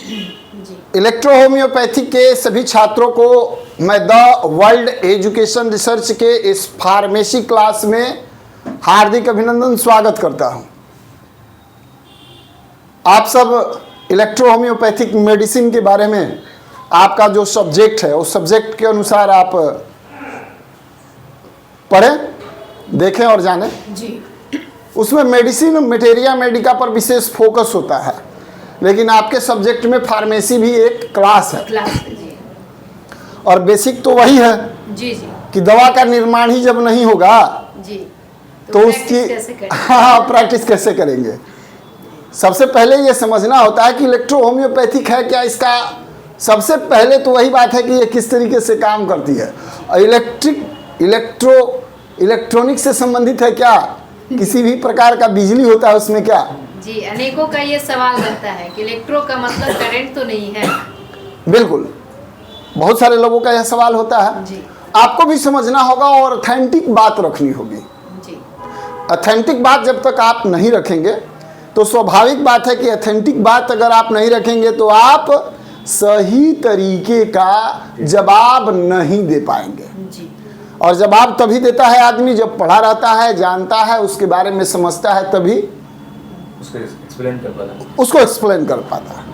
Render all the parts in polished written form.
Electro homeopathy के सभी छात्रों को मैं द वर्ल्ड एजुकेशन रिसर्च के इस फार्मेसी क्लास में हार्दिक अभिनंदन स्वागत करता हूं। आप सब इलेक्ट्रो होम्योपैथिक मेडिसिन के बारे में आपका जो सब्जेक्ट है उस सब्जेक्ट के अनुसार आप पढ़ें, देखें और जानें जी। उसमें मेडिसिन मटेरिया मेडिका पर विशेष फोकस होता है, लेकिन आपके सब्जेक्ट में फार्मेसी भी एक क्लास है जी। और बेसिक तो वही है जी जी कि दवा का निर्माण ही जब नहीं होगा जी तो उसकी प्रैक्टिस कैसे करेंगे। सबसे पहले ये समझना होता है कि इलेक्ट्रो होम्योपैथिक है क्या। इसका सबसे पहले तो वही बात है कि ये किस तरीके से काम करती है। और इलेक्ट्रॉनिक से संबंधित है क्या, किसी भी प्रकार का बिजली होता है उसमें क्या जी। अनेकों का ये सवाल रहता है कि इलेक्ट्रो का मतलब करंट तो नहीं है। बिल्कुल, बहुत सारे लोगों का यह सवाल होता है जी। आपको भी समझना होगा और ऑथेंटिक बात रखनी होगी जी। ऑथेंटिक बात जब तक आप नहीं रखेंगे तो स्वाभाविक बात है कि ऑथेंटिक बात अगर आप नहीं रखेंगे तो आप सही तरीके का जवाब नहीं दे पाएंगे जी। और जवाब तभी देता है आदमी जब पढ़ा रहता है, जानता है, उसके बारे में समझता है, तभी उसको एक्सप्लेन कर पाता है।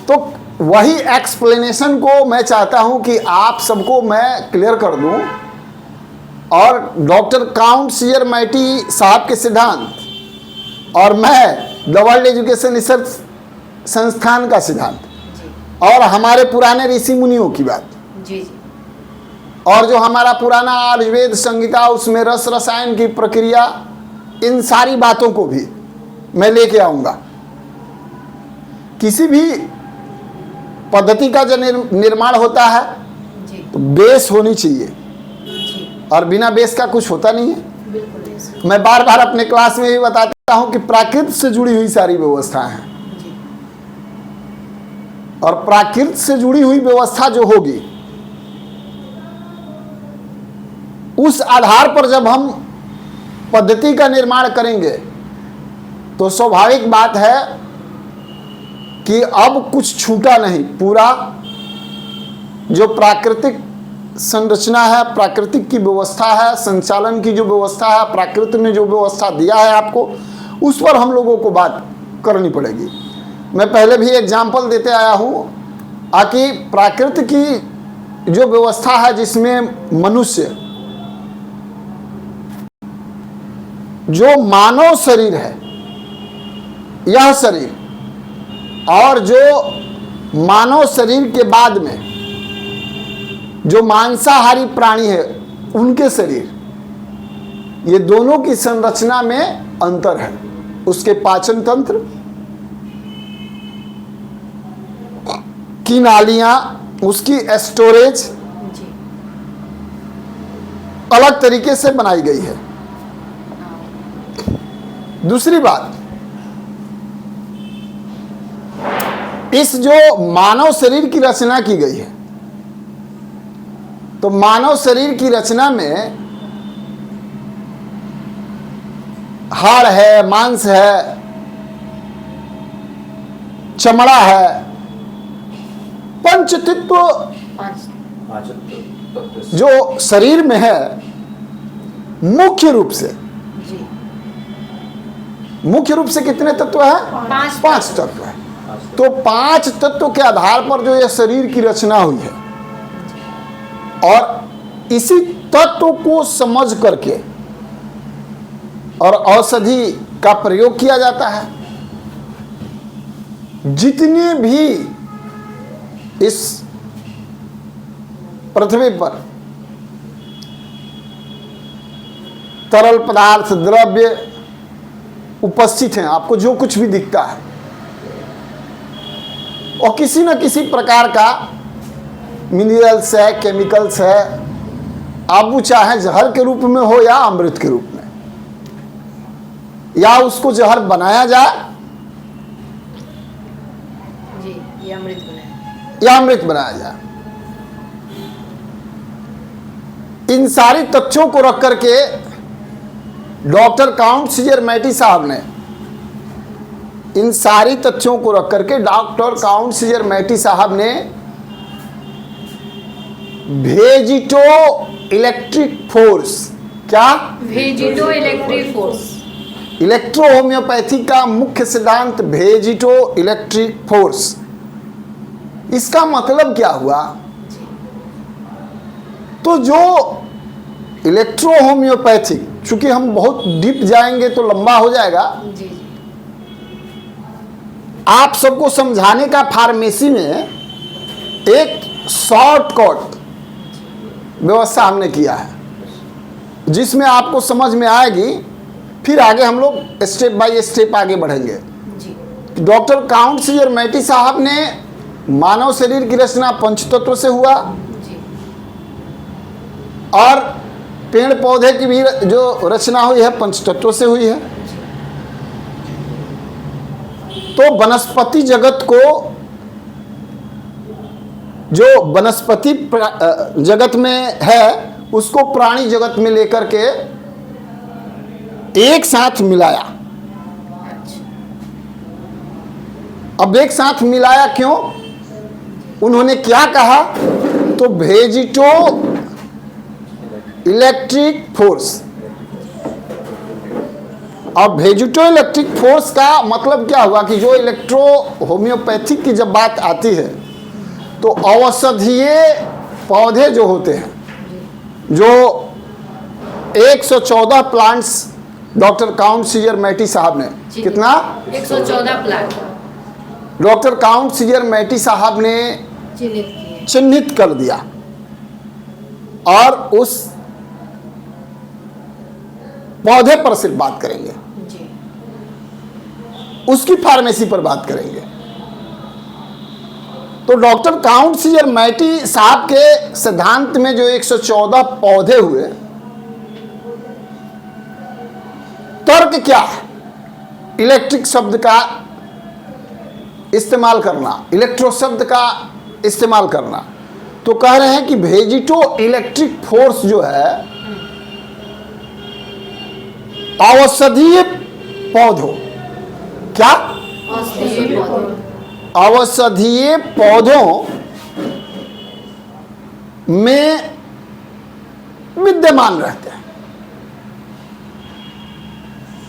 तो वही एक्सप्लेनेशन को मैं चाहता हूं कि आप सबको मैं क्लियर कर दूं। और डॉक्टर काउंट सीयर मैटी साहब के सिद्धांत और मैं द वर्ल्ड एजुकेशन रिसर्च संस्थान का सिद्धांत और हमारे पुराने ऋषि मुनियों की बात जी जी। और जो हमारा पुराना आयुर्वेद संहिता उसमें रस रसायन की प्रक्रिया, इन सारी बातों को भी मैं लेके आऊंगा। किसी भी पद्धति का जो निर्माण होता है तो बेस होनी चाहिए और बिना बेस का कुछ होता नहीं है। मैं बार बार अपने क्लास में भी बताता हूं कि प्राकृत से जुड़ी हुई सारी व्यवस्थाएं हैं और प्राकृत से जुड़ी हुई व्यवस्था जो होगी उस आधार पर जब हम पद्धति का निर्माण करेंगे तो स्वाभाविक बात है कि अब कुछ छूटा नहीं। पूरा जो प्राकृतिक संरचना है, प्राकृतिक की व्यवस्था है, संचालन की जो व्यवस्था है, प्राकृत ने जो व्यवस्था दिया है आपको, उस पर हम लोगों को बात करनी पड़ेगी। मैं पहले भी एग्जाम्पल देते आया हूँ कि प्राकृत की जो व्यवस्था है जिसमें मनुष्य, जो मानव शरीर है, यह शरीर और जो मानव शरीर के बाद में जो मांसाहारी प्राणी है उनके शरीर, ये दोनों की संरचना में अंतर है। उसके पाचन तंत्र की नालियां, उसकी स्टोरेज अलग तरीके से बनाई गई है। दूसरी बात, इस जो मानव शरीर की रचना की गई है तो मानव शरीर की रचना में हाड़ है, मांस है, चमड़ा है, पंचतत्व जो शरीर में है मुख्य रूप से कितने तत्व है? पांच तत्व है। तो पांच तत्व के आधार पर जो यह शरीर की रचना हुई है और इसी तत्व को समझ करके और औषधि का प्रयोग किया जाता है। जितने भी इस पृथ्वी पर तरल पदार्थ, द्रव्य उपस्थित हैं, आपको जो कुछ भी दिखता है और किसी न किसी प्रकार का मिनरल्स है, केमिकल्स है, आप वो चाहे जहर के रूप में हो या अमृत के रूप में, या उसको जहर बनाया जाए जी, या अमृत बनाया जाए। इन सारी तथ्यों को रख करके डॉक्टर काउंट सीयर मैटी साहब ने इन सारी तथ्यों को रख करके डॉक्टर काउंट सीजर मैटी साहब ने वेजिटो इलेक्ट्रिक फोर्स, क्या? Vegito electric force. Electro homeopathy का मुख्य सिद्धांत वेजिटो इलेक्ट्रिक फोर्स। इसका मतलब क्या हुआ? तो जो इलेक्ट्रो होम्योपैथी, चूंकि हम बहुत डीप जाएंगे तो लंबा हो जाएगा, जी जी। आप सबको समझाने का फार्मेसी में एक शॉर्टकट व्यवस्था हमने किया है, जिसमें आपको समझ में आएगी, फिर आगे हम लोग स्टेप बाय स्टेप आगे बढ़ेंगे। जी डॉक्टर काउंट सीजर मैटी साहब ने मानव शरीर की रचना पंचतत्व से हुआ, जी। और पेड़ पौधे की भी जो रचना हुई है पंचतत्व से हुई है। तो वनस्पति जगत को, जो वनस्पति जगत में है, उसको प्राणी जगत में लेकर के एक साथ मिलाया। अच्छा। अब एक साथ मिलाया क्यों? उन्होंने क्या कहा? तो वेजिटो इलेक्ट्रिक फोर्स। अब वेजिटो इलेक्ट्रिक फोर्स का मतलब क्या हुआ कि जो इलेक्ट्रो होम्योपैथिक की जब बात आती है तो औषधीय पौधे जो होते हैं, जो 114 प्लांट्स डॉक्टर काउंट सीजर मैटी साहब ने, जी। कितना? 114 प्लांट डॉक्टर काउंट सीजर मैटी साहब ने चिन्हित किए। चिन्हित कर दिया, और उस पौधे पर सिर्फ बात करेंगे, जी उसकी फार्मेसी पर बात करेंगे। तो डॉक्टर काउंट सीजर मैटी साहब के सिद्धांत में जो 114 पौधे हुए, तर्क क्या है? इलेक्ट्रिक शब्द का इस्तेमाल करना, इलेक्ट्रो शब्द का इस्तेमाल करना। तो कह रहे हैं कि वेजिटो इलेक्ट्रिक फोर्स जो है औषधीय पौधों, क्या? औषधीय पौधे। औषधीय पौधों में विद्यमान रहते हैं।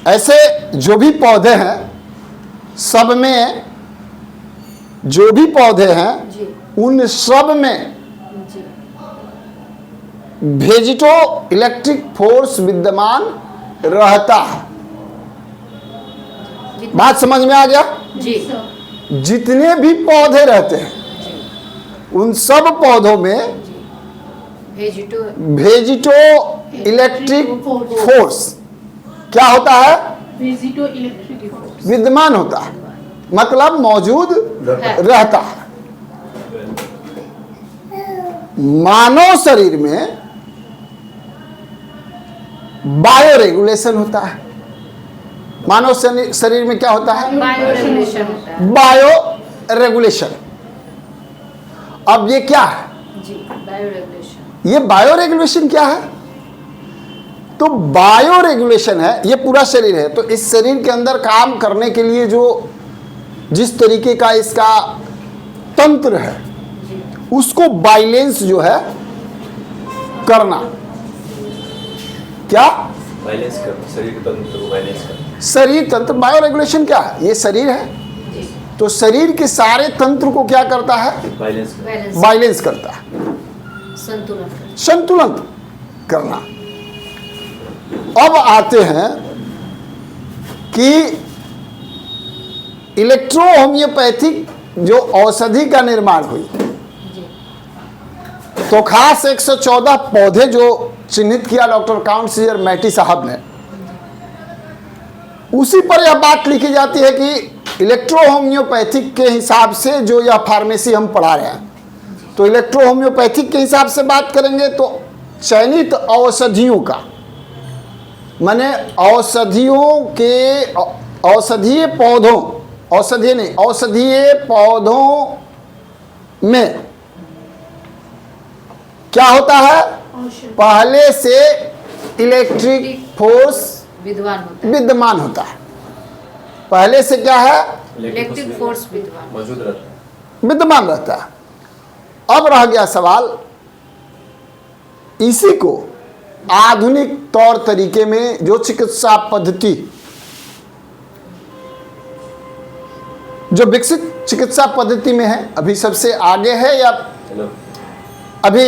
ऐसे जो भी पौधे हैं, सब में जो भी पौधे हैं, जी उन सब में जी। वेजिटो इलेक्ट्रिक फोर्स विद्यमान रहता है। बात समझ में आ गया? जी जितने भी पौधे रहते हैं, उन सब पौधों में वेजिटो वेजिटो इलेक्ट्रिक फोर्स क्या होता है? वेजिटो इलेक्ट्रिक फोर्स विद्यमान होता है, मतलब मौजूद रहता है। मानव शरीर में बायो रेगुलेशन होता है। मानव शरीर में क्या होता है? बायो रेगुलेशन होता है। Bio regulation. अब ये क्या है? जी बायो रेगुलेशन। ये बायो रेगुलेशन क्या है? तो बायो रेगुलेशन है, ये पूरा शरीर है। तो इस शरीर के अंदर काम करने के लिए जो जिस तरीके का इसका तंत्र है, उसको बाइलेंस जो है करना। क्या? बैलेंस करना, शरीर के तंत्र को बैलेंस करना। शरीर तंत्र। बायो रेगुलेशन क्या है? ये शरीर है, जी तो शरीर के सारे तंत्र को क्या करता है? बैलेंस करना। बैलेंस बाइलेंस करता है, संतुलन। संतुलन करना। अब आते हैं कि इलेक्ट्रो होम्योपैथिक जो औषधि का निर्माण हुई, जी तो खास 114 पौधे जो चिन्हित किया डॉक्टर काउंट सीजर मैटी साहब ने, उसी पर यह बात लिखी जाती है कि इलेक्ट्रो होम्योपैथिक के हिसाब से जो यह फार्मेसी हम पढ़ा रहे हैं, तो इलेक्ट्रो होम्योपैथिक के हिसाब से बात करेंगे तो चयनित औषधियों का, माने औषधियों के, औषधीय पौधों, औषधीय नहीं, औषधीय पौधों में क्या होता है? पहले से इलेक्ट्रिक फोर्स विद्वान होता है। विद्यमान होता है। पहले से क्या है? इलेक्ट्रिक फोर्स विद्वान मौजूद रहता है। विद्यमान रहता है। अब रह गया सवाल, इसी को आधुनिक तौर तरीके में जो चिकित्सा पद्धति, जो विकसित चिकित्सा पद्धति में है, अभी सबसे आगे है या हेलो, अभी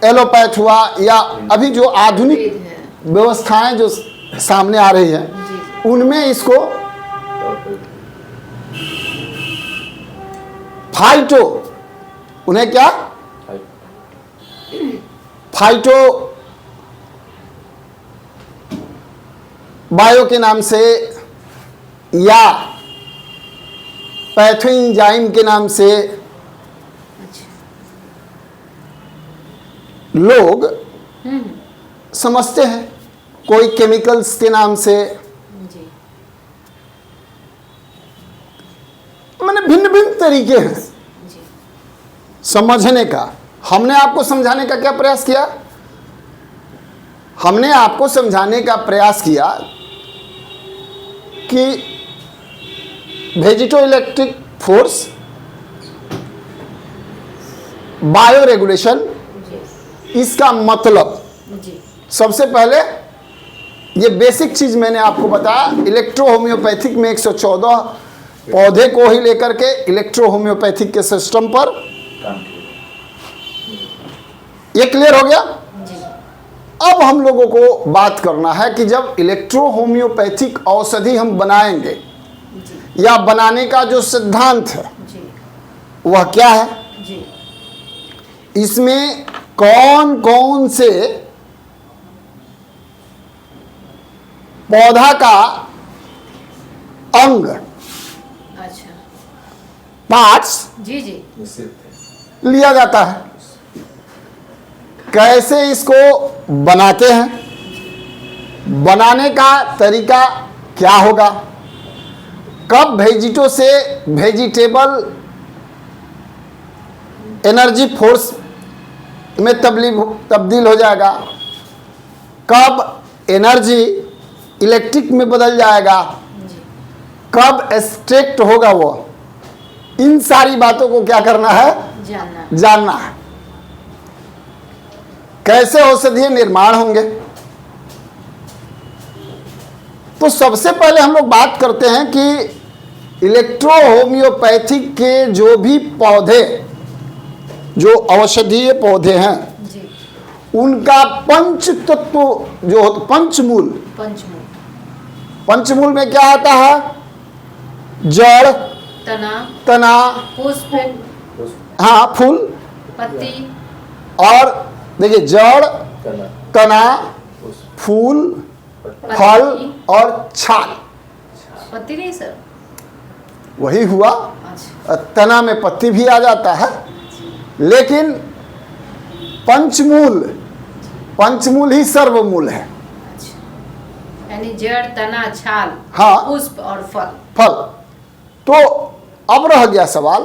एलोपैथ हुआ या अभी जो आधुनिक वेद है। व्यवस्थाएं जो सामने आ रही हैं, जी उनमें इसको तौर पे फाइटो, उन्हें क्या हाई फाइटो बायो के नाम से या पैथोएंजाइम के नाम से अच्छा लोग समझते हैं, कोई केमिकल्स के नाम से, जी मैंने भिन्न भिन्न तरीके हैं जी समझने का। हमने आपको समझाने का क्या प्रयास किया? हमने आपको समझाने का प्रयास किया कि वेजिटो इलेक्ट्रिक फोर्स, बायो रेगुलेशन, जी इसका मतलब जी सबसे पहले ये बेसिक चीज मैंने आपको बताया। इलेक्ट्रो होम्योपैथिक में 114 पौधे को ही लेकर के इलेक्ट्रो होम्योपैथिक के सिस्टम पर, काम किया। ये क्लियर हो गया। जी अब हम लोगों को बात करना है कि जब इलेक्ट्रो होम्योपैथिक औषधि हम बनाएंगे जी या बनाने का जो सिद्धांत है जी वह क्या है, जी इसमें कौन कौन से पौधा का अंग, अच्छा पार्ट्स जी जी निश्चित है। लिया जाता है, कैसे इसको बनाते हैं, बनाने का तरीका क्या होगा, कब वेजिटो से वेजिटेबल एनर्जी फोर्स में तब्दील हो जाएगा, कब एनर्जी इलेक्ट्रिक में बदल जाएगा, जी कब एक्सट्रैक्ट होगा वो, इन सारी बातों को क्या करना है, जानना जानना है। कैसे औषधीय निर्माण होंगे, तो सबसे पहले हम लोग बात करते हैं कि इलेक्ट्रो होम्योपैथिक के जो भी पौधे, जो औषधीय पौधे हैं, जी उनका पंच तत्व जो होता, पंचमूल, पंचमूल पंचमूल में क्या आता है, जड़, तना तना, पुष्प हाँ फूल, पत्ती और देखिए जड़, तना, तना, उस फूल, पत्ती, फल और छाल, पत्ती नहीं सर, वही हुआ। अच्छा तना में पत्ती भी आ जाता है, लेकिन पंचमूल, पंचमूल ही सर्वमूल है। अच्छा यानी जड़ तना छाल हाँ। पुष्प और फल। फल। तो अब रह गया सवाल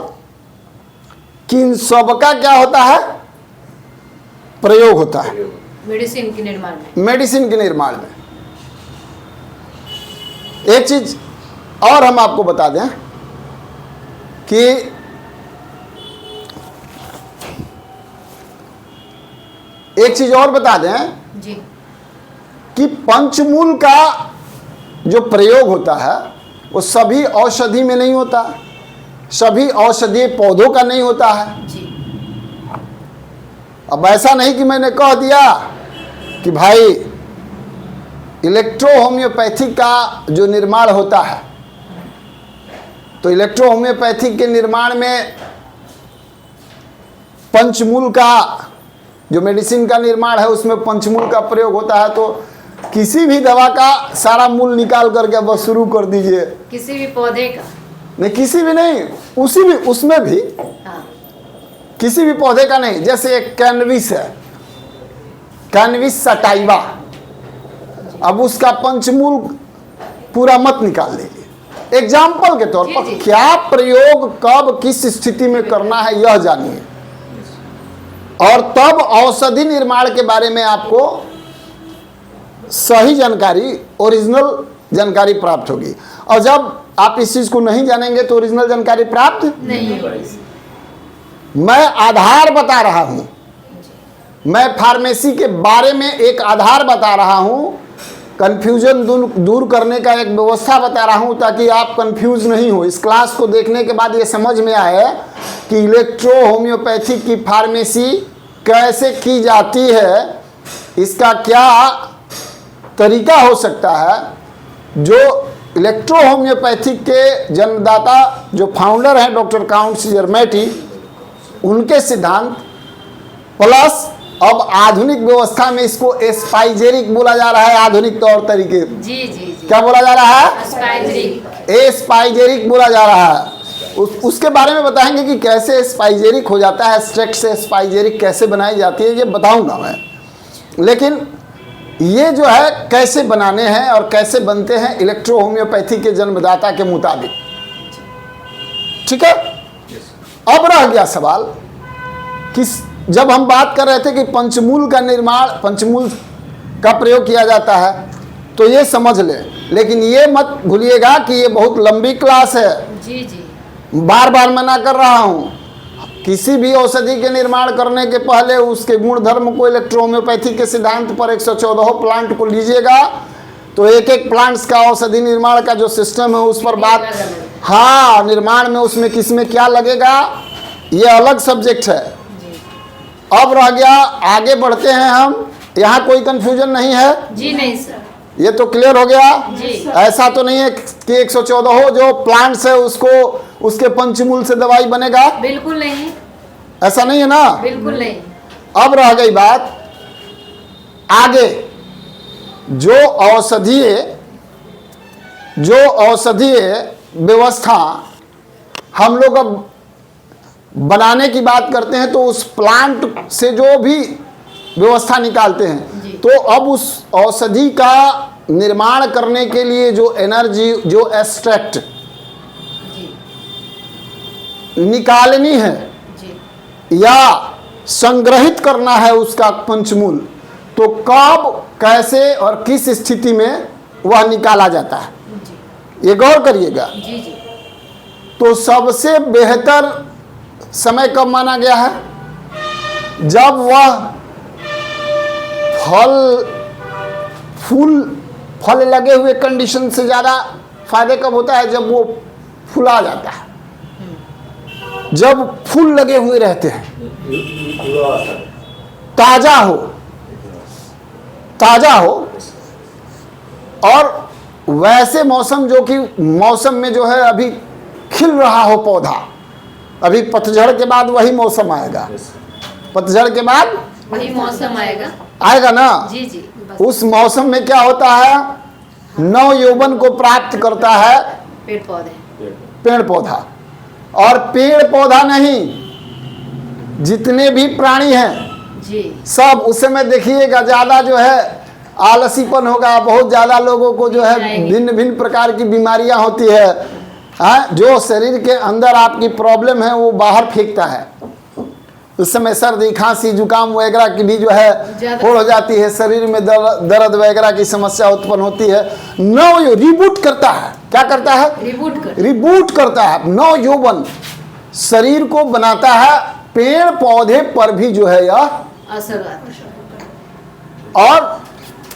कि इन सबका क्या होता है, प्रयोग होता है प्रयोग। मेडिसिन के निर्माण में। मेडिसिन के निर्माण में। एक चीज और हम आपको बता दें कि एक चीज और बता दें जी कि पंचमूल का जो प्रयोग होता है वो सभी औषधि में नहीं होता, सभी औषधीय पौधों का नहीं होता है। जी अब ऐसा नहीं कि मैंने कह दिया कि भाई इलेक्ट्रो होम्योपैथिक का जो निर्माण होता है, तो इलेक्ट्रो होम्योपैथिक के निर्माण में पंचमूल का जो मेडिसिन का निर्माण है उसमें पंचमूल का प्रयोग होता है, तो किसी भी दवा का सारा मूल निकाल करके बस शुरू कर दीजिए। किसी भी पौधे का। नहीं, किसी भी नहीं, उसी भी, उसमें भी हाँ किसी भी पौधे का नहीं। जैसे एक कैनविस है, कैनविस सटाइवा, अब उसका पंचमूल पूरा मत निकाल लीजिए, एग्जाम्पल के तौर पर जी, जी। क्या प्रयोग कब किस स्थिति में करना है यह जानिए, और तब औषधि निर्माण के बारे में आपको सही जानकारी, ओरिजिनल जानकारी प्राप्त होगी। और जब आप इस चीज को नहीं जानेंगे तो ओरिजिनल जानकारी प्राप्त नहीं होगा। मैं आधार बता रहा हूं, मैं फार्मेसी के बारे में एक आधार बता रहा हूं, कंफ्यूजन दूर करने का एक व्यवस्था बता रहा हूं ताकि आप कंफ्यूज नहीं हो। इस क्लास को देखने के बाद ये समझ में आए कि इलेक्ट्रो होम्योपैथी की फार्मेसी कैसे की जाती है, इसका क्या तरीका हो सकता है। जो इलेक्ट्रो होम्योपैथिक के जन्मदाता जो फाउंडर हैं डॉक्टर काउंट सीजरमैटी, उनके सिद्धांत प्लस अब आधुनिक व्यवस्था में इसको एस्पाइजेरिक बोला जा रहा है, आधुनिक तौर तरीके। जी जी जी। क्या बोला जा रहा है? स्पाइजरिक। एस्पाइजेरिक बोला जा रहा है। उसके बारे में बताएंगे कि कैसे एस्पाइजेरिक हो जाता है, स्ट्रेक्ट से एस्पाइजेरिक कैसे बनाई जाती है, ये बताऊंगा मैं। लेकिन ये जो है कैसे बनाने हैं और कैसे बनते हैं इलेक्ट्रो होम्योपैथी के जन्मदाता के मुताबिक, ठीक है। अब रह गया सवाल कि जब हम बात कर रहे थे कि पंचमूल का निर्माण, पंचमूल का प्रयोग किया जाता है, तो ये समझ ले, लेकिन ये मत भूलिएगा कि ये बहुत लंबी क्लास है। जी जी। बार बार मना कर रहा हूँ, किसी भी औषधि के निर्माण करने के पहले उसके गुण धर्म को इलेक्ट्रो होम्योपैथी के सिद्धांत पर 114 प्लांट को लीजिएगा तो एक एक प्लांट्स का औषधि निर्माण का जो सिस्टम है उस पर बात, हाँ, निर्माण में उसमें किस में क्या लगेगा ये अलग सब्जेक्ट है। अब रह गया, आगे बढ़ते हैं हम। यहाँ कोई कंफ्यूजन नहीं है? जी नहीं सर। ये तो क्लियर हो गया। जी। ऐसा तो नहीं है कि 114 हो जो प्लांट्स है उसको उसके पंचमूल से दवाई बनेगा, बिल्कुल नहीं। ऐसा नहीं है ना? बिल्कुल नहीं। अब रह गई बात आगे, जो औषधीय व्यवस्था हम लोग अब बनाने की बात करते हैं तो उस प्लांट से जो भी व्यवस्था निकालते हैं, तो अब उस औषधि का निर्माण करने के लिए जो एनर्जी, जो एक्सट्रैक्ट निकालनी है जी। या संग्रहित करना है उसका पंचमूल, तो कब, कैसे और किस स्थिति में वह निकाला जाता है, ये गौर करिएगा। जी जी। तो सबसे बेहतर समय कब माना गया है? जब वह फल लगे हुए कंडीशन से ज़्यादा फायदे कब होता है? जब वो फुला जाता है, जब फूल लगे हुए रहते हैं, ताजा हो और वैसे मौसम जो कि मौसम में जो है अभी खिल रहा हो पौधा, अभी पतझड़ के बाद वही मौसम आएगा, पतझड़ के बाद वही मौसम आएगा ना। जी जी। उस मौसम में क्या होता है? नव यौवन को प्राप्त करता है पेड़ पौधे, पेड़ पौधा। और पेड़ पौधा नहीं, जितने भी प्राणी हैं जी, सब उस समय देखिएगा ज़्यादा जो है आलसीपन होगा, बहुत ज़्यादा लोगों को जो है भिन्न भिन्न प्रकार की बीमारियां होती है। जो शरीर के अंदर आपकी प्रॉब्लम है वो बाहर फेंकता है। उस समय सर्दी, खांसी, जुकाम वगैरह की भी जो है हो जाती है, शरीर में दर्द वगैरह की समस्या उत्पन्न होती है। नव रिबूट करता है, क्या करता है? रिबूट करता है, नव यौवन शरीर को बनाता है। पेड़ पौधे पर भी जो है यह असर, और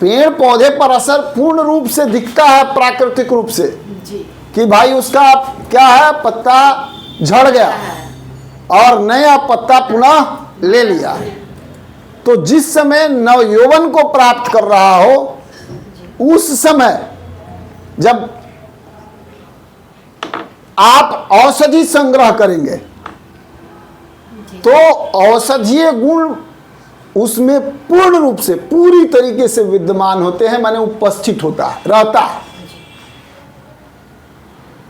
पेड़ पौधे पर असर पूर्ण रूप से दिखता है प्राकृतिक रूप से जी, कि भाई उसका क्या है, पत्ता झड़ गया और नया पत्ता पुनः ले लिया। तो जिस समय नवयौवन को प्राप्त कर रहा हो उस समय जब आप औषधि संग्रह करेंगे तो औषधीय गुण उसमें पूर्ण रूप से, पूरी तरीके से विद्यमान होते हैं, माने उपस्थित होता है, रहता है।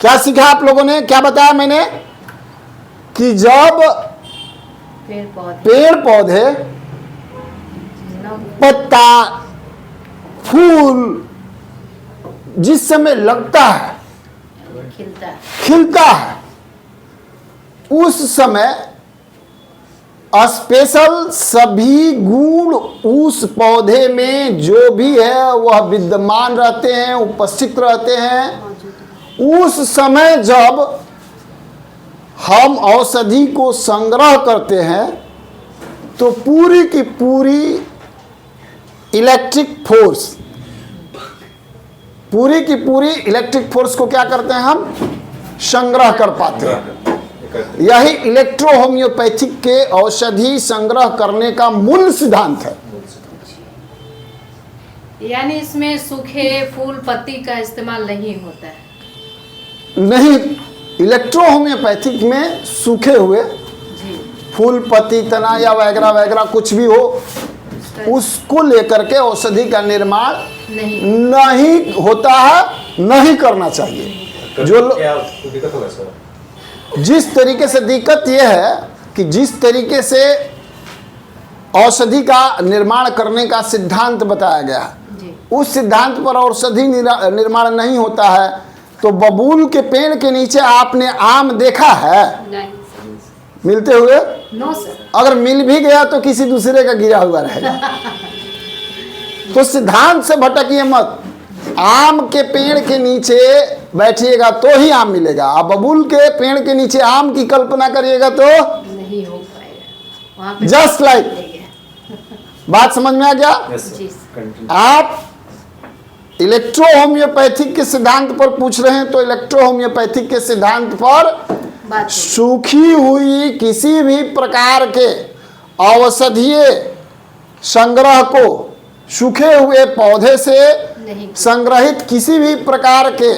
क्या सीखा आप लोगों ने? क्या बताया मैंने कि जब पेड़ पौधे पत्ता, फूल जिस समय लगता है, खिलता है, उस समय स्पेशल सभी गुण उस पौधे में जो भी है वह विद्यमान रहते हैं, उपस्थित रहते हैं। उस समय जब हम औषधि को संग्रह करते हैं तो पूरी की पूरी इलेक्ट्रिक फोर्स, पूरी की पूरी इलेक्ट्रिक फोर्स को क्या करते हैं हम? संग्रह कर पाते हैं। यही इलेक्ट्रो होम्योपैथिक के औषधि संग्रह करने का मूल सिद्धांत है। यानी इसमें सूखे फूल पत्ती का इस्तेमाल नहीं होता है। नहीं, इलेक्ट्रो होम्योपैथिक में सूखे हुए जी। फूल पत्ती तना या वगैरह वगैरह कुछ भी हो, उसको लेकर के औषधि का निर्माण नहीं होता है, नहीं करना चाहिए। जो क्या दिक्कत होगा सर? जिस तरीके से दिक्कत यह है कि जिस तरीके से औषधि का निर्माण करने का सिद्धांत बताया गया है, उस सिद्धांत पर औषधि निर्माण नहीं होता है। तो बबूल के पेड़ के नीचे आपने आम देखा है नहीं मिलते हुए? No sir. अगर मिल भी गया तो किसी दूसरे का गिरा हुआ रहेगा। तो सिद्धांत से भटकिए मत। आम के पेड़ के नीचे बैठिएगा तो ही आम मिलेगा। अब बबूल के पेड़ के नीचे आम की कल्पना करिएगा तो नहीं हो पाएगा वहाँ पे। जस्ट लाइक, बात समझ में आ गया? जी। आप इलेक्ट्रो होम्योपैथिक के सिद्धांत पर पूछ रहे हैं तो इलेक्ट्रो होम्योपैथिक के सिद्धांत पर बात सूखी हुई किसी भी प्रकार के औषधीय संग्रह को, सूखे हुए पौधे से नहीं। संग्रहित किसी भी प्रकार के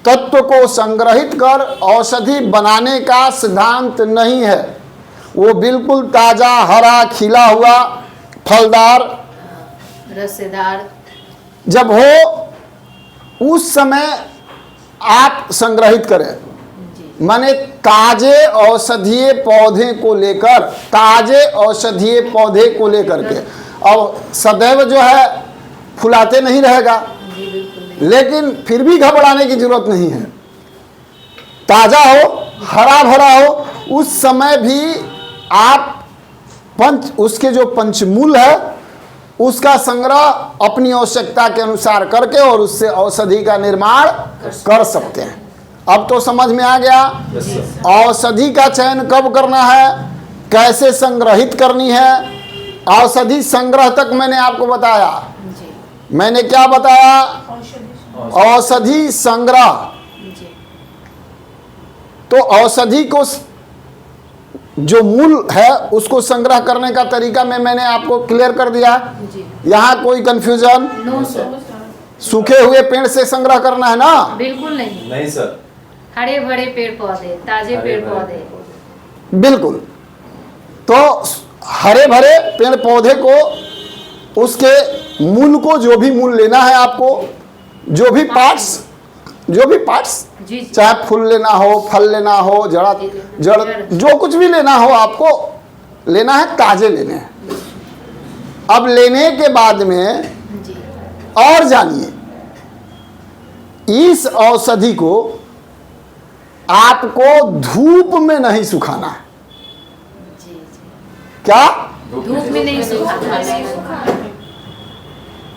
तत्व को संग्रहित कर औषधि बनाने का सिद्धांत नहीं है। वो बिल्कुल ताजा, हरा, खिला हुआ, फलदार, रसेदार जब हो उस समय आप संग्रहित करें। जी। माने ताजे औषधीय पौधे को लेकर, ताजे औषधीय पौधे को लेकर के, और सदैव जो है फुलाते नहीं रहेगा, जी बिल्कुल नहीं। लेकिन फिर भी घबराने की जरूरत नहीं है। ताजा हो, हरा भरा हो, उस समय भी आप उसके जो पंचमूल है उसका संग्रह अपनी आवश्यकता के अनुसार करके और उससे औषधि का निर्माण कर सकते हैं। अब तो समझ में आ गया औषधि का चयन कब करना है, कैसे संग्रहित करनी है। औषधि संग्रह तक मैंने आपको बताया। जी। मैंने क्या बताया? औषधि औषधि संग्रह। जी। तो औषधि को जो मूल है उसको संग्रह करने का तरीका मैंने आपको क्लियर कर दिया। जी। यहाँ कोई कंफ्यूजन? No sir. सूखे हुए पेड़ से संग्रह करना है ना? बिल्कुल नहीं। नहीं सर। हरे भरे पेड़ पौधे, ताजे पेड़ पौधे। बिल्कुल। तो हरे भरे पेड़ पौधे को, उसके मूल को, जो भी मूल लेना है आपको, जो भी पार्ट्स जी। चाहे फूल लेना हो, फल लेना हो, जड़ जो कुछ भी लेना हो आपको लेना है, ताजे लेने हैं। अब लेने के बाद में जी। और जानिए, इस औषधि को आपको धूप में नहीं सुखाना है। जी। जी। क्या? धूप में नहीं सुखाना।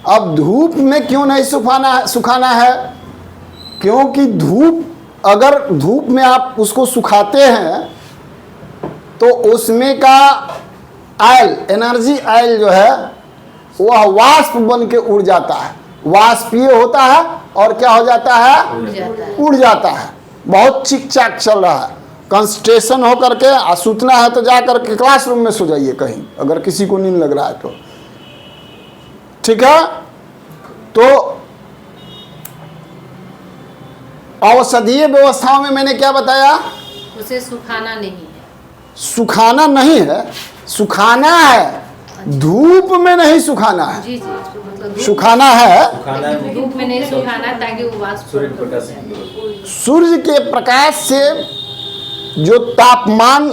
अब धूप में क्यों नहीं सुखाना है? क्योंकि अगर धूप में आप उसको सुखाते हैं तो उसमें का आयल, एनर्जी आयल जो है वह वाष्प बन के उड़ जाता है, वाष्पीय होता है और क्या हो जाता है? उड़ जाता है। बहुत चिक चाक चल रहा है, कंसंट्रेशन हो करके आ सूतना है तो जा करके क्लासरूम में सो जाइए कहीं, अगर किसी को नींद लग रहा है तो। ठीक है? तो औषधीय व्यवस्थाओं में मैंने क्या बताया? उसे सुखाना नहीं है। सुखाना नहीं है, सुखाना है, धूप में नहीं सुखाना है। जी। जी मतलब सुखाना है, धूप में नहीं सुखाना ताकि वो वाष्प सूर्य प्रकाश सूर्य के प्रकाश से जो तापमान,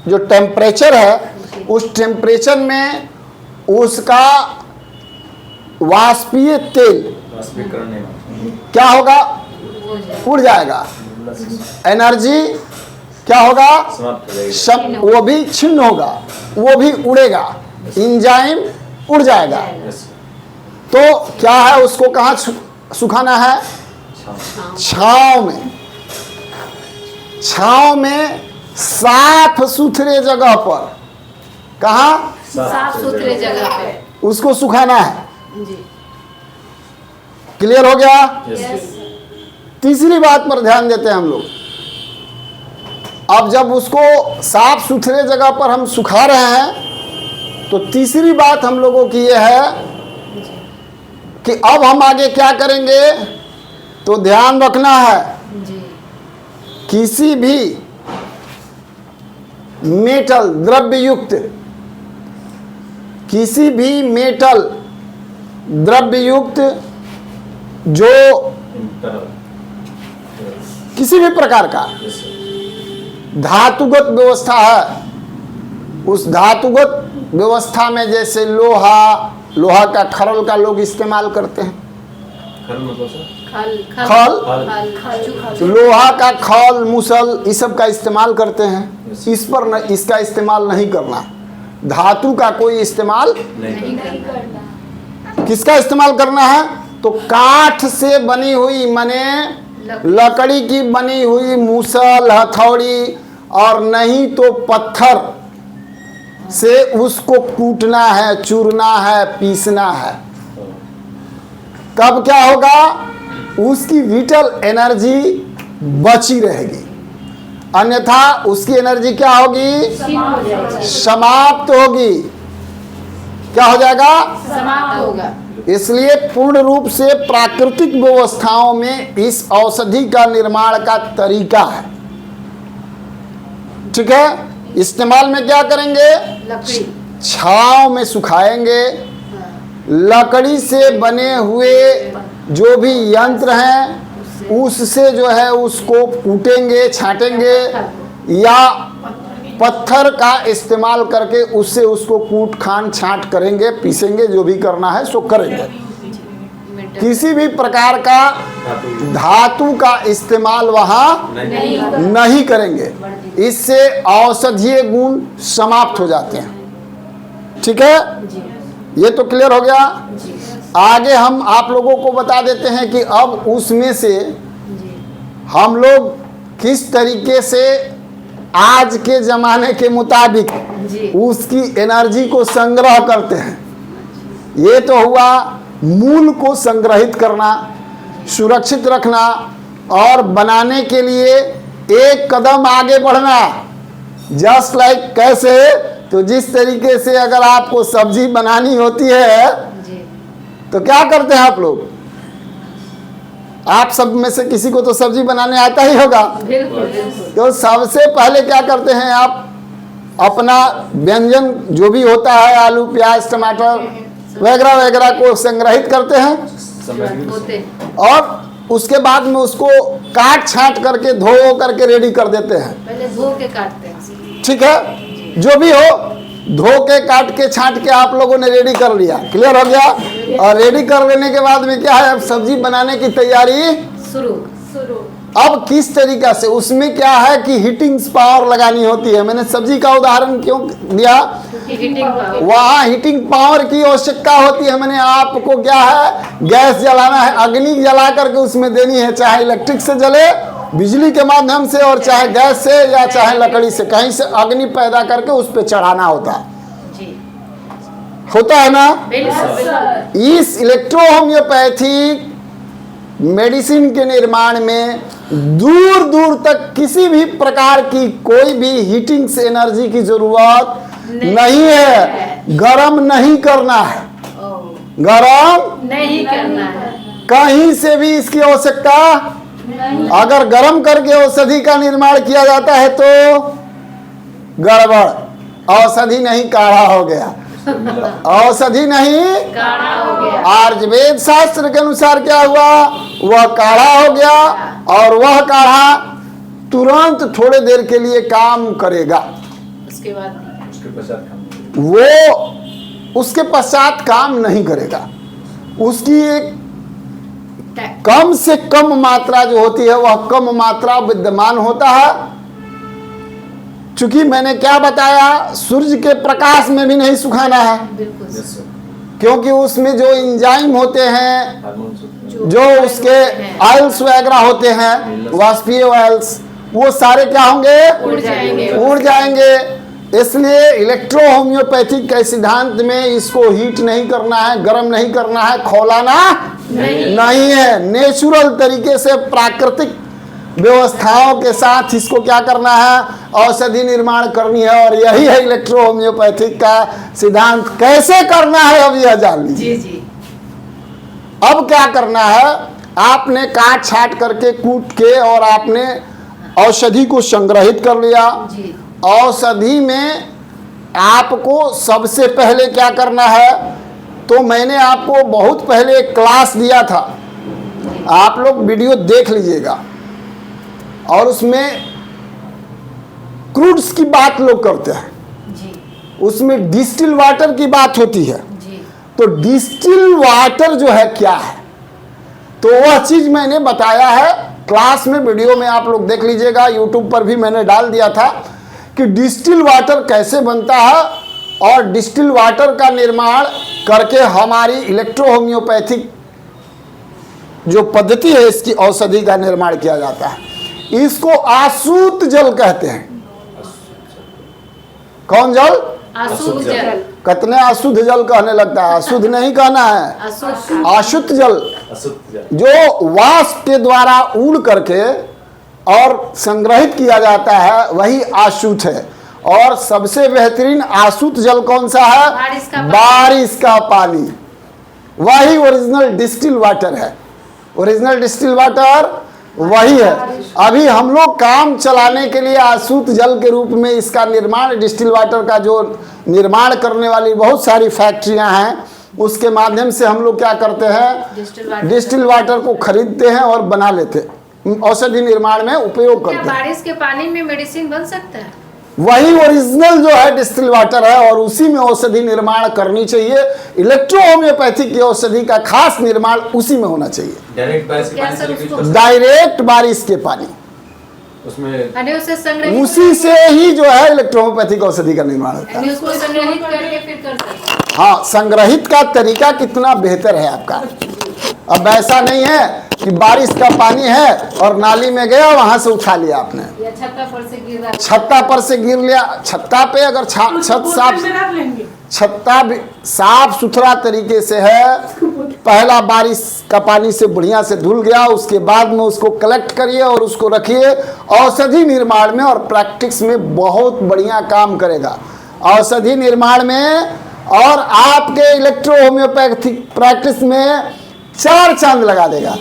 जो टेम्परेचर है, उस टेम्परेचर में उसका वाष्पीय तेल क्या होगा? उड़ जाएगा। एनर्जी क्या होगा? समाप्त हो जाएगी। वो भी छिन्न होगा, वो भी उड़ेगा, एंजाइम उड़ जाएगा। यस तो क्या है, उसको कहाँ सुखाना है? छांव में। छांव में साफ सुथरे जगह पर, कहाँ? साफ सुथरे जगह पे। उसको सुखाना है। जी। क्लियर हो गया? यस तीसरी बात पर ध्यान देते हैं हम लोग। अब जब उसको साफ सुथरे जगह पर हम सुखा रहे हैं, तो तीसरी बात हम लोगों की यह है कि अब हम आगे क्या करेंगे? तो ध्यान रखना है, जी। किसी भी मेटल द्रव्य युक्त, किसी भी मेटल द्रव्य युक्त जो किसी भी प्रकार का यस धातुगत व्यवस्था है, उस धातुगत व्यवस्था में जैसे लोहा का खरल का लोग इस्तेमाल करते हैं। खल मतलब सर खल? लोहा का खल, मुसल, इस सब का इस्तेमाल करते हैं। इस पर इसका इस्तेमाल नहीं करना। धातु का कोई इस्तेमाल, नहीं किसका इस्तेमाल करना है? तो काठ से बनी हुई, माने लकड़ी की बनी हुई मूसल, हथौड़ी, और नहीं तो पत्थर से उसको कूटना है, चूरना है, पीसना है। कब क्या होगा? उसकी विटल एनर्जी बची रहेगी, अन्यथा उसकी एनर्जी क्या होगी? समाप्त होगी। क्या हो जाएगा? समाप्त होगा। इसलिए पूर्ण रूप से प्राकृतिक व्यवस्थाओं में इस औषधि का निर्माण का तरीका है। ठीक है? इस्तेमाल में क्या करेंगे? लकड़ी। छांव में सुखाएंगे। लकड़ी से बने हुए जो भी यंत्र हैं, उससे जो है उसको कूटेंगे, छाटेंगे, या पत्थर का इस्तेमाल करके उससे उसको कूट खान छाट करेंगे, पीसेंगे, जो भी करना है सो करेंगे। किसी भी प्रकार का धातु का इस्तेमाल वहाँ नहीं करेंगे। इससे औषधीय गुण समाप्त हो जाते हैं। ठीक है? ये तो क्लियर हो गया। आगे हम आप लोगों को बता देते हैं कि अब उसमें से हम लोग किस तरीके से आज के ज़माने के मुताबिक उसकी एनर्जी को संग्रह करते हैं। ये तो हुआ मूल को संग्रहित करना, सुरक्षित रखना, और बनाने के लिए एक कदम आगे बढ़ना। जस्ट लाइक कैसे? तो जिस तरीके से अगर आपको सब्जी बनानी होती है तो क्या करते हैं आप लोग? आप सब में से किसी को तो सब्जी बनाने आता ही होगा। तो सबसे पहले क्या करते हैं आप? अपना व्यंजन जो भी होता है, आलू, प्याज, टमाटर वगैरह वगैरह को संग्रहित करते हैं, और उसके बाद में उसको काट छांट करके धो करके रेडी कर देते हैं। पहले धो के काटते हैं। ठीक है? जो भी हो, धो के काट के छांट के आप लोगों ने रेडी कर लिया। क्लियर हो गया? और रेडी कर लेने के बाद में क्या है? अब सब्जी बनाने की तैयारी शुरू। अब किस तरीका से? उसमें क्या है कि हीटिंग पावर लगानी होती है। मैंने सब्जी का उदाहरण क्यों दिया? वहाँ हीटिंग पावर की आवश्यकता होती है। मैंने आपको क्या है, गैस जलाना है, अग्नि जला करके उसमें देनी है, चाहे इलेक्ट्रिक से जले, बिजली के माध्यम से, और चाहे गैस से या चाहे लकड़ी से, कहीं से अग्नि पैदा करके उस पर चढ़ाना होता है ना। इस इलेक्ट्रो होम्योपैथिक मेडिसिन के निर्माण में दूर दूर तक किसी भी प्रकार की कोई भी हीटिंग से एनर्जी की जरूरत नहीं है। गरम नहीं करना है, गरम नहीं करना है, कहीं से भी इसकी आवश्यकता। अगर गरम करके औषधि का निर्माण किया जाता है तो गड़बड़, औषधि नहीं काढ़ा हो गया, औषधि नहीं काढ़ा हो गया। आयुर्वेद शास्त्र के अनुसार क्या हुआ? वह काढ़ा हो गया, और वह काढ़ा तुरंत थोड़े देर के लिए काम करेगा। उसके बाद वो उसके पश्चात काम नहीं करेगा। उसकी एक कम से कम मात्रा जो होती है, वह कम मात्रा विद्यमान होता है, चूंकि मैंने क्या बताया, सूर्य के प्रकाश में भी नहीं सुखाना है, बिल्कुल यस सर। क्योंकि उसमें जो एंजाइम होते हैं, हार्मोन्स जो उसके ऑयल्स वगैरह होते हैं, वाष्पीय ऑयल्स, वो सारे क्या होंगे, उड़ जाएंगे। उड़ जाएंगे। इसलिए इलेक्ट्रो होम्योपैथिक के सिद्धांत में इसको हीट नहीं करना है, गर्म नहीं करना है, खौलाना नहीं है। नेचुरल तरीके से प्राकृतिक व्यवस्थाओं के साथ इसको क्या करना है, औषधि निर्माण करनी है। और यही है इलेक्ट्रो होम्योपैथिक का सिद्धांत। कैसे करना है अब यह जान लीजिए। जी जी। अब क्या करना है, आपने काट छाट करके कूट के और आपने औषधि को संग्रहित कर लिया। जी औषधि में आपको सबसे पहले क्या करना है, तो मैंने आपको बहुत पहले एक क्लास दिया था, आप लोग वीडियो देख लीजिएगा। और उसमें क्रूड्स की बात लोग करते हैं, जी उसमें डिस्टिल वाटर की बात होती है। जी। तो डिस्टिल वाटर जो है क्या है, तो वह चीज मैंने बताया है क्लास में, वीडियो में आप लोग देख लीजिएगा। यूट्यूब पर भी मैंने डाल दिया था कि डिस्टिल वाटर कैसे बनता है और डिस्टिल वाटर का निर्माण करके हमारी इलेक्ट्रो होम्योपैथिक जो पद्धति है, इसकी औषधि का निर्माण किया जाता है। इसको आसूत जल कहते हैं। कौन जल? अशुद्ध जल। कितने अशुद्ध जल कहने लगता है, अशुद्ध नहीं कहना है, अशुद्ध अशुद्ध जल, अशुद्ध जल। जो वाष्प के द्वारा उड़ करके और संग्रहित किया जाता है, वही आशुत है। और सबसे बेहतरीन आशुत जल कौन सा है? बारिश का पानी। बारिश का पानी, वही ओरिजिनल डिस्टिल वाटर है। ओरिजिनल डिस्टिल वाटर वही है। अभी हम लोग काम चलाने के लिए आशुत जल के रूप में इसका निर्माण, डिस्टिल वाटर का जो निर्माण करने वाली बहुत सारी फैक्ट्रियां हैं, उसके माध्यम से हम लोग क्या करते हैं, डिस्टिल वाटर को खरीदते हैं और बना लेते हैं, औषधि निर्माण में उपयोग क्या करते हैं। बारिश के पानी में मेडिसिन बन सकता है? वही ओरिजिनल जो है डिस्टिल वाटर है और उसी में औषधि निर्माण करनी चाहिए। इलेक्ट्रो होम्योपैथिक की औषधि का खास निर्माण उसी में होना चाहिए। डायरेक्ट बारिश के क्या पानी सर से लिक्विड उसको- कर डायरेक्ट बारिश के पानी, उसमें यानी उसे संग्रहित उसी से ही जो है इलेक्ट्रो होम्योपैथिक औषधि का निर्माण होता है। यानी उसको संग्रहित करके फिर कर सकते हैं। हाँ, संग्रहित का तरीका कितना बेहतर है आपका। अब ऐसा नहीं है कि बारिश का पानी है और नाली में गया, वहां से उठा लिया आपने, या छत्ता पर से गिर रहा है। छत्ता पर से गिर लिया। छत्ता पे अगर छत साफ, में रख लेंगे। छत्ता भी साफ सुथरा तरीके से है, पहला बारिश का पानी से बढ़िया से धुल गया, उसके बाद में उसको कलेक्ट करिए और उसको रखिए। औषधि निर्माण में और प्रैक्टिस में बहुत बढ़िया काम करेगा औषधि निर्माण में, और आपके इलेक्ट्रो होम्योपैथिक प्रैक्टिस में 4 चांद लगा देगा।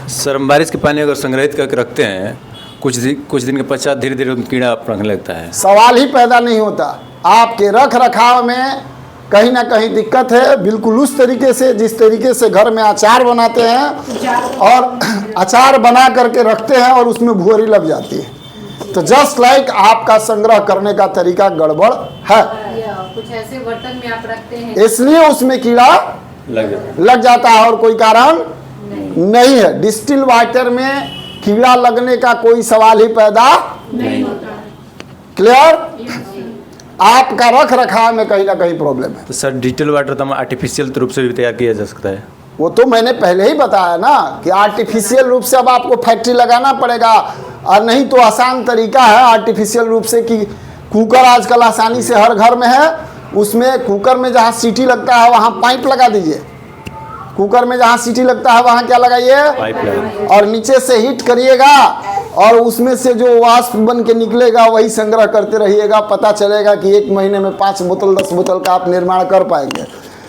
सर, हम बारिश के पानी अगर संग्रहित करके रखते हैं, कुछ दिन के पश्चात धीरे धीरे कीड़ा पड़ने लगता है। सवाल ही पैदा नहीं होता। आपके रख रखाव में कहीं ना कहीं दिक्कत है। बिल्कुल उस तरीके से जिस तरीके से घर में अचार बनाते हैं और अचार बना करके रखते हैं और उसमें भुअरी लग जाती है, तो जस्ट लाइक आपका संग्रह करने का तरीका गड़बड़ है, या कुछ ऐसे बर्तन में आप रखते हैं इसलिए उसमें कीड़ा लग जाता है और कोई कारण नहीं है। डिस्टिल वाटर में कीड़ा लगने का कोई सवाल ही पैदा नहीं होता है। क्लियर। आपका रख रखाव में कहीं ना कहीं प्रॉब्लम है। तो सर, डिजिटल वाटर तो हम आर्टिफिशियल रूप से भी तैयार किया जा सकता है। वो तो मैंने पहले ही बताया ना कि आर्टिफिशियल रूप से अब आपको फैक्ट्री लगाना पड़ेगा, और नहीं तो आसान तरीका है आर्टिफिशियल रूप से कि कुकर आजकल आसानी से हर घर में है, उसमें कुकर में जहाँ सीटी लगता है वहाँ पाइप लगा दीजिए। कुकर में जहाँ सीटी लगता है वहाँ क्या लगाइए, पाइप लगाइए। और नीचे से हीट करिएगा और उसमें से जो वाष्प बन के निकलेगा वही संग्रह करते रहिएगा। पता चलेगा कि 1 महीने में 5 बोतल 10 बोतल का आप निर्माण कर पाएंगे।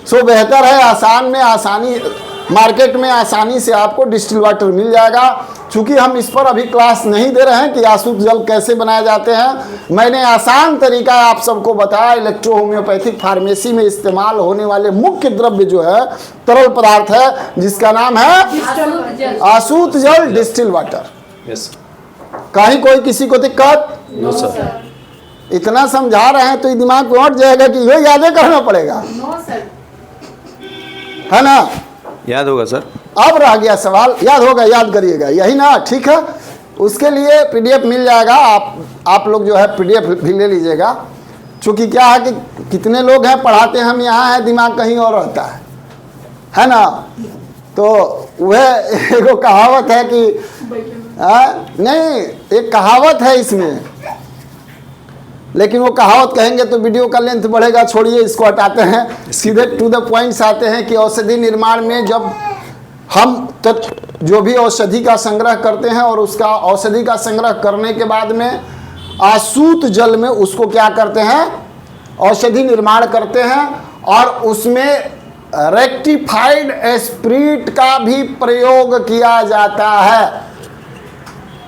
सो बेहतर है आसान में आसानी, मार्केट में आसानी से आपको डिस्टिल वाटर मिल जाएगा। चूंकि हम इस पर अभी क्लास नहीं दे रहे हैं कि आशुद्ध जल कैसे बनाए जाते हैं, मैंने आसान तरीका आप सबको बताया। इलेक्ट्रो होम्योपैथिक फार्मेसी में इस्तेमाल होने वाले मुख्य द्रव्य जो है, तरल पदार्थ है, जिसका नाम है अशुद्ध जल। आशुद्ध जल डिस्टिल वाटर। यस कहीं कोई किसी को दिक्कत? No sir. इतना समझा रहे हैं तो ये दिमाग में हट जाएगा कि ये यादें करना पड़ेगा, नो सर। है ना। याद होगा सर। अब रह गया सवाल, याद होगा, याद करिएगा, यही ना, ठीक है। उसके लिए पीडीएफ मिल जाएगा, आप लोग जो है पीडीएफ भी ले लीजिएगा। चूँकि क्या है कि कितने लोग हैं पढ़ाते हैं हम यहाँ हैं, दिमाग कहीं और रहता है ना। तो वह एगो कहावत है कि नहीं, एक कहावत है इसमें, लेकिन वो कहावत कहेंगे तो वीडियो का लेंथ बढ़ेगा, छोड़िए इसको हटाते हैं, सीधे टू द पॉइंट्स आते हैं कि औषधि निर्माण में जब हम जो भी औषधि का संग्रह करते हैं और उसका औषधि का संग्रह करने के बाद में आसूत जल में उसको क्या करते हैं, औषधि निर्माण करते हैं, और उसमें रेक्टिफाइड स्पिरिट का भी प्रयोग किया जाता है।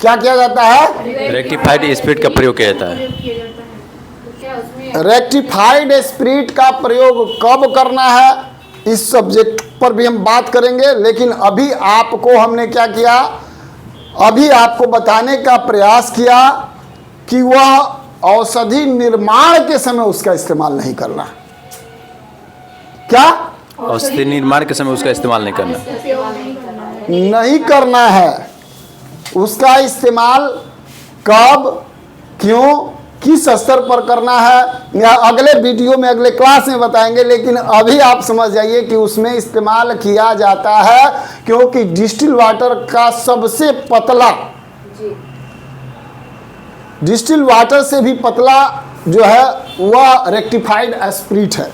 क्या किया जाता है? रेक्टिफाइड स्पिरिट का प्रयोग किया जाता है। तो क्या उसमें रेक्टिफाइड स्पिरिट का प्रयोग कब करना है, इस सब्जेक्ट पर भी हम बात करेंगे। लेकिन अभी आपको हमने क्या किया, अभी आपको बताने का प्रयास किया कि वह औषधि निर्माण के समय उसका इस्तेमाल नहीं करना। क्या औषधि निर्माण के समय उसका इस्तेमाल नहीं करना। नहीं करना है? उसका इस्तेमाल कब, क्यों, किस स्तर पर करना है, या अगले वीडियो में, अगले क्लास में बताएंगे। लेकिन अभी आप समझ जाइए कि उसमें इस्तेमाल किया जाता है, क्योंकि डिस्टिल वाटर का सबसे पतला, डिस्टिल वाटर से भी पतला जो है वह रेक्टिफाइड स्पिरिट है।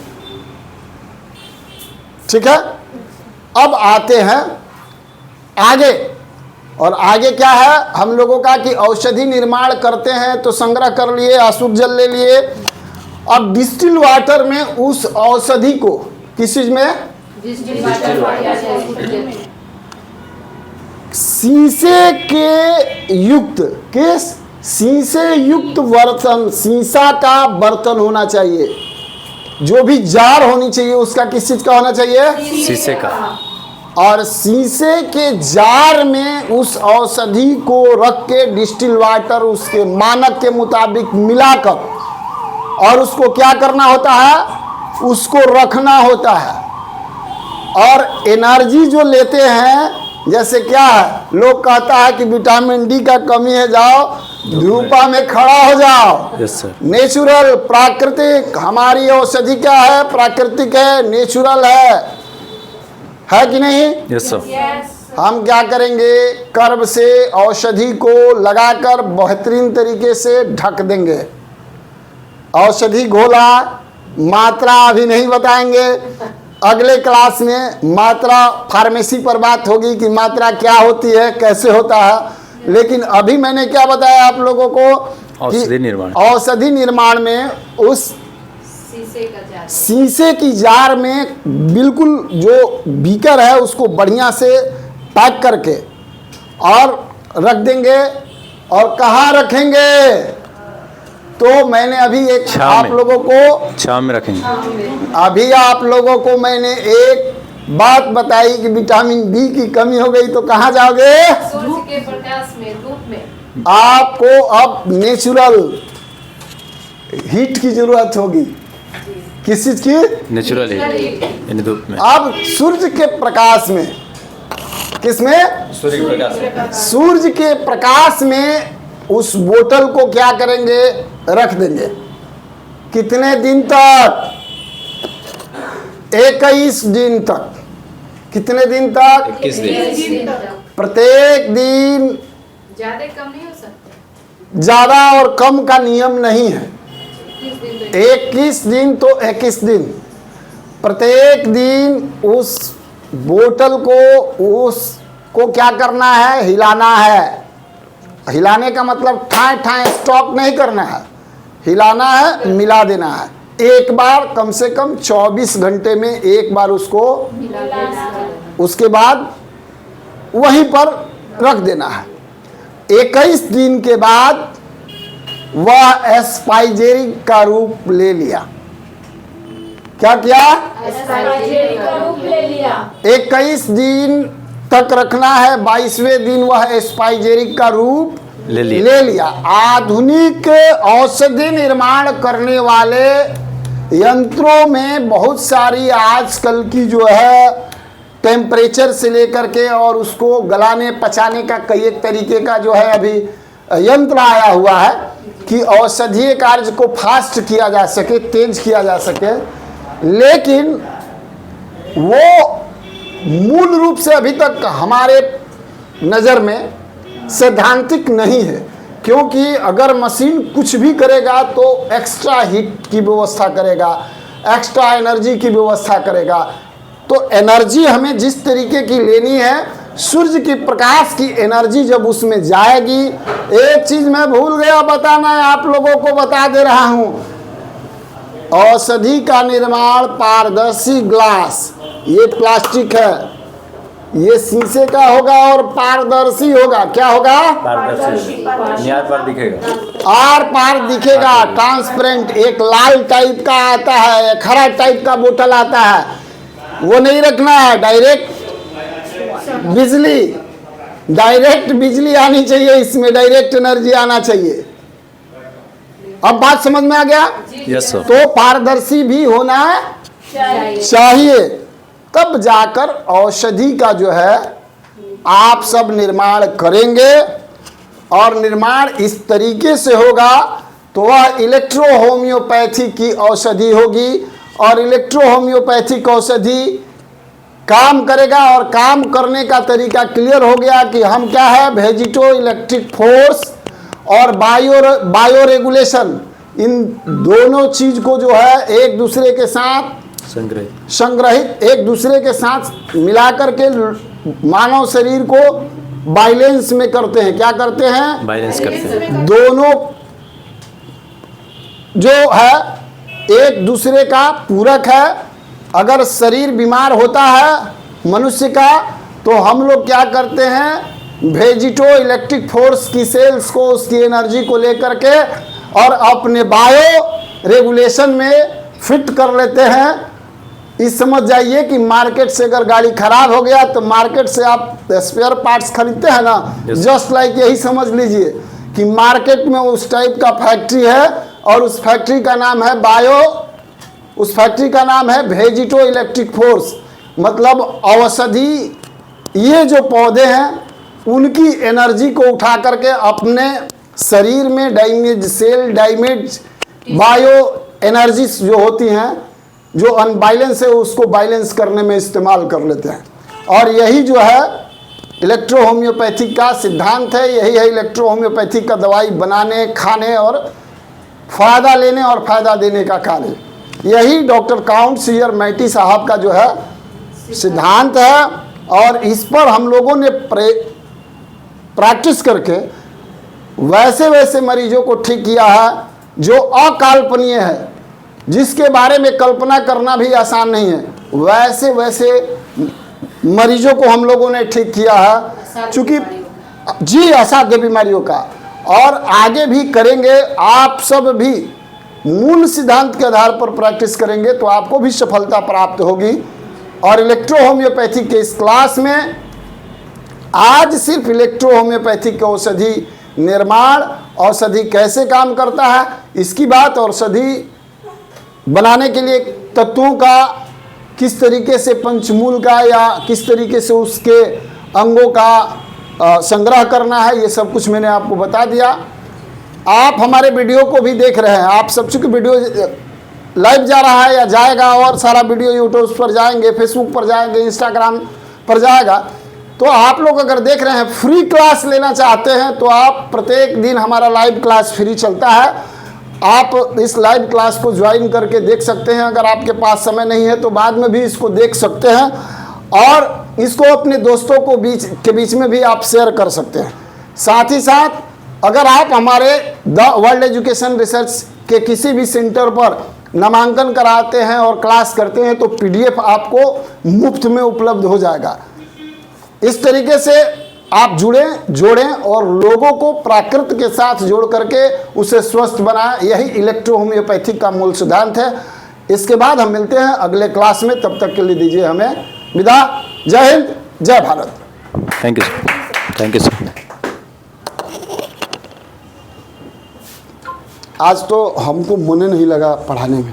ठीक है, अब आते हैं आगे। और आगे क्या है हम लोगों का कि औषधि निर्माण करते हैं तो संग्रह कर लिए, आसूत जल ले लिए। अब डिस्टिल वाटर में उस औषधि को किस चीज में, शीशे के युक्त, किस शीशे युक्त बर्तन, शीशा का बर्तन होना चाहिए। जो भी जार होनी चाहिए उसका किस चीज का होना चाहिए, शीशे का। और शीशे के जार में उस औषधि को रख के डिस्टिल वाटर उसके मानक के मुताबिक मिलाकर, और उसको क्या करना होता है, उसको रखना होता है। और एनर्जी जो लेते हैं, जैसे क्या है, लोग कहता है कि विटामिन डी का कमी है, जाओ धूपा में खड़ा हो जाओ। Yes sir. नेचुरल, प्राकृतिक, हमारी औषधि क्या है, प्राकृतिक है, नेचुरल है कि नहीं? Yes sir. हम क्या करेंगे, कर्ब से औषधि को लगाकर बेहतरीन तरीके से ढक देंगे। औषधि घोला, मात्रा अभी नहीं बताएंगे, अगले क्लास में मात्रा फार्मेसी पर बात होगी कि मात्रा क्या होती है, कैसे होता है। लेकिन अभी मैंने क्या बताया आप लोगों को, औषधि निर्माण, औषधि निर्माण में उस शीशे का जार, शीशे की जार में बिल्कुल जो बीकर है उसको बढ़िया से पैक करके और रख देंगे। और कहाँ रखेंगे, तो मैंने अभी एक छाँव आप में। लोगों को, छाँव में रखेंगे। अभी आप लोगों को मैंने एक बात बताई कि विटामिन डी की कमी हो गई तो कहाँ जाओगे, सूर्य के प्रकाश में, धूप में। आपको अब नेचुरल हीट की जरूरत होगी। किस चीज की, नेचुरल यानी धूप में। अब सूर्य के प्रकाश में, किसमें, सूर्य के प्रकाश। सूर्य के प्रकाश में उस बोतल को क्या करेंगे, रख देंगे। कितने दिन तक, 21 दिन तक। कितने दिन तक, 21 दिन। प्रत्येक दिन। ज्यादा कम नहीं हो सकते, ज्यादा और कम का नियम नहीं है। 21 दिन तो 21 दिन तो 21 दिन, प्रत्येक दिन उस बोतल को, उसको क्या करना है, हिलाना है। हिलाने का मतलब ठाए ठाए स्टॉप नहीं करना है, हिलाना है, मिला देना है। एक बार, कम से कम 24 घंटे में एक बार उसको, उसके बाद वहीं पर रख देना है। 21 दिन के बाद वह एस्पाइजेरिक का रूप ले लिया। क्या किया, 21 दिन तक रखना है, 22वें दिन वह एस्पाइजेरिक का रूप ले लिया। आधुनिक औषधि निर्माण करने वाले यंत्रों में बहुत सारी आजकल की जो है टेम्परेचर से लेकर के और उसको गलाने पचाने का कई एक तरीके का जो है अभी यंत्र आया हुआ है कि औषधीय कार्य को फास्ट किया जा सके, तेज किया जा सके, लेकिन वो मूल रूप से अभी तक हमारे नज़र में सैद्धांतिक नहीं है। क्योंकि अगर मशीन कुछ भी करेगा तो एक्स्ट्रा हीट की व्यवस्था करेगा, एक्स्ट्रा एनर्जी की व्यवस्था करेगा। तो एनर्जी हमें जिस तरीके की लेनी है, सूर्य की प्रकाश की एनर्जी जब उसमें जाएगी, एक चीज़ मैं भूल गया बताना है, आप लोगों को बता दे रहा हूँ। औषधि का निर्माण पारदर्शी ग्लास, ये प्लास्टिक है, ये शीशे का होगा और पारदर्शी होगा। क्या होगा? पारदर्शी, निहार पर दिखेगा, आर पार दिखेगा, ट्रांसपेरेंट। एक लाल टाइप का आता है, एक हरा टाइप का बोतल आता है, वो नहीं रखना है। डायरेक्ट बिजली आनी चाहिए, इसमें डायरेक्ट एनर्जी आना चाहिए। अब बात समझ में आ गया? Yes sir. तो पारदर्शी भी होना चाहिए, तब जाकर औषधि का जो है आप सब निर्माण करेंगे। और निर्माण इस तरीके से होगा तो वह इलेक्ट्रो होम्योपैथी की औषधि होगी। और इलेक्ट्रो होम्योपैथिक औषधि काम करेगा, और काम करने का तरीका क्लियर हो गया कि हम क्या है, वेजिटो इलेक्ट्रिक फोर्स और बायो रेगुलेशन, इन दोनों चीज को जो है एक दूसरे के साथ संग्रहित एक दूसरे के साथ मिलाकर के मानव शरीर को बैलेंस में करते हैं। क्या करते हैं? बैलेंस करते हैं। दोनों जो है एक दूसरे का पूरक है। अगर शरीर बीमार होता है मनुष्य का, तो हम लोग क्या करते हैं, वेजिटो इलेक्ट्रिक फोर्स की सेल्स को, उसकी एनर्जी को लेकर के और अपने बायो रेगुलेशन में फिट कर लेते हैं। इस समझ जाइए कि मार्केट से अगर गाड़ी खराब हो गया तो मार्केट से आप स्पेयर पार्ट्स खरीदते हैं ना, जस्ट लाइक यही समझ लीजिए कि मार्केट में उस टाइप का फैक्ट्री है, और उस फैक्ट्री का नाम है उस फैक्ट्री का नाम है वेजिटो इलेक्ट्रिक फोर्स। मतलब औषधि, ये जो पौधे हैं उनकी एनर्जी को उठा करके अपने शरीर में damage cell, damage bio energies जो होती हैं, जो अनबैलेंस है, उसको बैलेंस करने में इस्तेमाल कर लेते हैं। और यही जो है इलेक्ट्रो होम्योपैथिक का सिद्धांत है। यही है इलेक्ट्रो होम्योपैथिक का दवाई बनाने, खाने और फ़ायदा लेने और फ़ायदा देने का कार्य। यही डॉक्टर काउंट सीयर मैटी साहब का जो है सिद्धांत है। और इस पर हम लोगों ने प्रैक्टिस करके वैसे वैसे मरीजों को ठीक किया है जो अकाल्पनीय है, जिसके बारे में कल्पना करना भी आसान नहीं है। वैसे वैसे मरीजों को हम लोगों ने ठीक किया है, चूँकि जी असाध्य बीमारियों का, और आगे भी करेंगे। आप सब भी मूल सिद्धांत के आधार पर प्रैक्टिस करेंगे तो आपको भी सफलता प्राप्त होगी। और इलेक्ट्रो होम्योपैथी के इस क्लास में आज सिर्फ इलेक्ट्रो होम्योपैथिक औषधि निर्माण, औषधि कैसे काम करता है इसकी बात, औषधि बनाने के लिए तत्वों का किस तरीके से, पंचमूल का या किस तरीके से उसके अंगों का संग्रह करना है, ये सब कुछ मैंने आपको बता दिया। आप हमारे वीडियो को भी देख रहे हैं, आप सब चूँकि वीडियो लाइव जा रहा है या जाएगा, और सारा वीडियो यूट्यूब पर जाएंगे, फेसबुक पर जाएंगे, इंस्टाग्राम पर जाएगा। तो आप लोग अगर देख रहे हैं, फ्री क्लास लेना चाहते हैं तो आप प्रत्येक दिन हमारा लाइव क्लास फ्री चलता है, आप इस लाइव क्लास को ज्वाइन करके देख सकते हैं। अगर आपके पास समय नहीं है तो बाद में भी इसको देख सकते हैं, और इसको अपने दोस्तों को बीच में भी आप शेयर कर सकते हैं। साथ ही साथ अगर आप हमारे द वर्ल्ड एजुकेशन रिसर्च के किसी भी सेंटर पर नामांकन कराते हैं और क्लास करते हैं तो PDF आपको मुफ्त में उपलब्ध हो जाएगा। इस तरीके से आप जोड़ें और लोगों को प्राकृत के साथ जोड़ करके उसे स्वस्थ बनाएं। यही इलेक्ट्रो होम्योपैथिक का मूल सिद्धांत है। इसके बाद हम मिलते हैं अगले क्लास में, तब तक के लिए दीजिए हमें विदा। जय हिंद, जय Bharat. Thank you sir, thank you sir. आज तो हमको मन नहीं लगा पढ़ाने में।